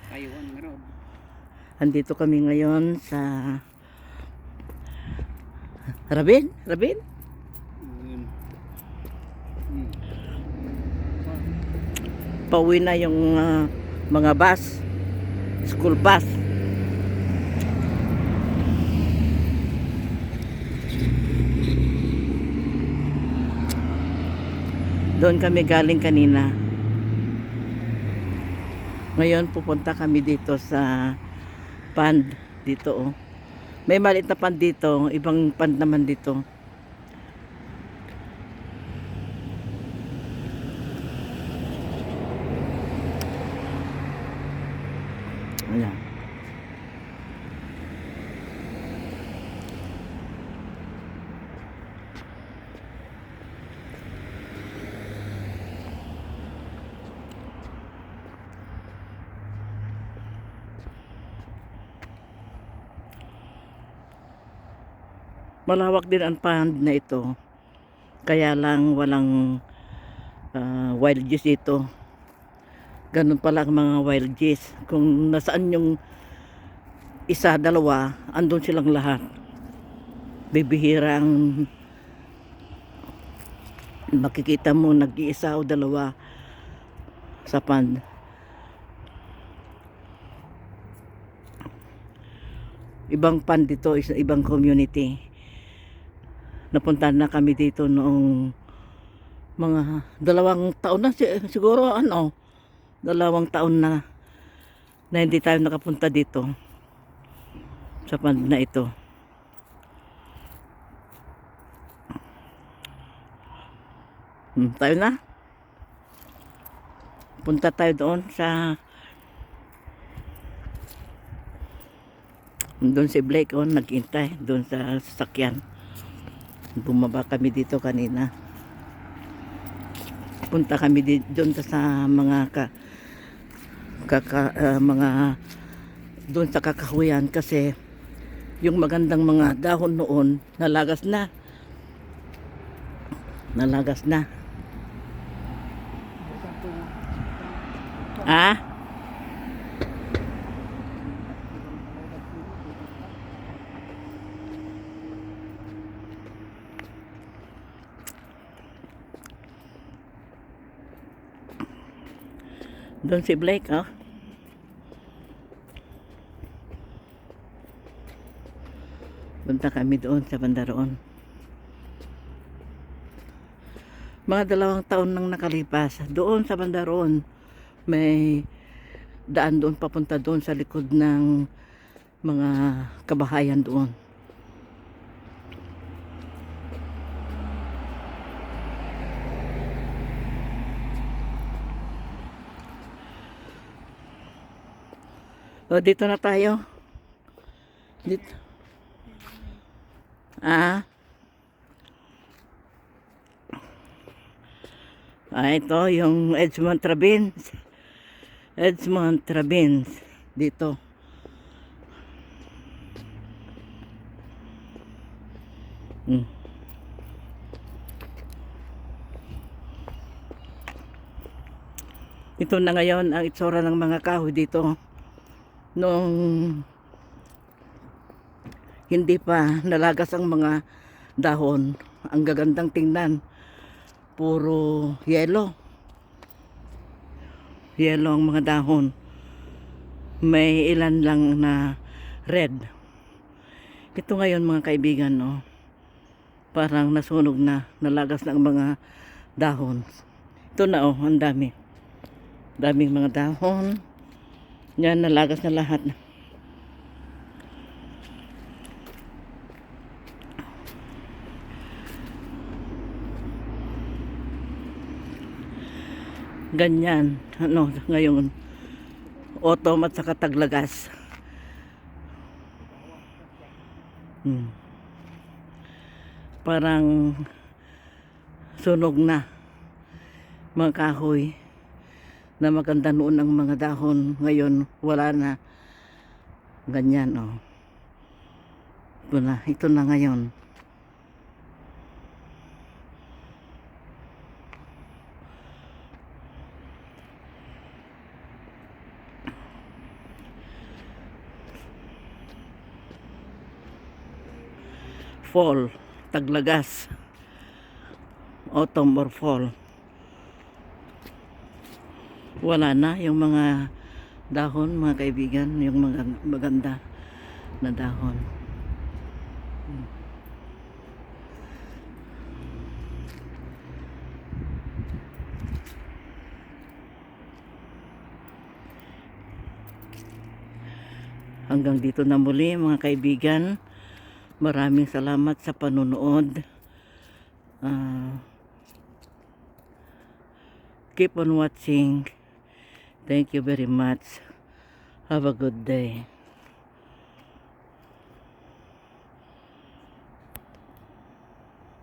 Kayuan meron. Andito kami ngayon sa Rabin? Rabin? Pauwi na yung mga bus, school bus. Doon kami galing kanina. Ngayon pupunta kami dito sa pond dito oh. May maliit na pond dito, ibang pond naman dito. Ayan. Malawak din ang pond na ito. Kaya lang walang wild geese ito. Ganun pala ang mga wild geese. Kung nasaan yung isa, dalawa, andun silang lahat. Bibihira ang makikita mo nag-iisa o dalawa sa pond. Ibang pond dito, ibang community. Napunta na kami dito noong mga 2 taon na siguro 2 taon na hindi tayo nakapunta dito sa pond na ito. Tayo na. Punta tayo doon doon si Blake naghintay doon sa sasakyan. Bumaba kami dito kanina. Punta kami doon sa mga mga doon sa kakahuyan kasi yung magandang mga dahon noon nalagas na. Ah? Doon si Blake, oh. Punta kami doon sa banda roon. Mga 2 taon nang nakalipas. Doon sa banda roon, may daan doon papunta doon sa likod ng mga kabahayan doon. O, dito na tayo. Dito. Ito yung Edgemont Rabins. Dito. Ito na ngayon ang itsura ng mga kahoy dito. Nung hindi pa nalagas ang mga dahon, ang gagandang tingnan. Puro yelo ang mga dahon. May ilan lang na red. Ito ngayon mga kaibigan, no, parang nasunog na, nalagas na ang mga dahon. Ito na ang daming mga dahon. Yan, nalagas na lahat. Ganyan, ngayon autumn at saka taglagas. Parang sunog na mga kahoy na maganda noon ang mga dahon, ngayon wala na. Ganyan, oh. Ito na ngayon. fall, taglagas, autumn or fall. Wala na yung mga dahon, mga kaibigan, yung mga maganda na dahon. Hanggang dito na muli mga kaibigan. Maraming salamat sa panunood. Keep on watching. Thank you very much. Have a good day.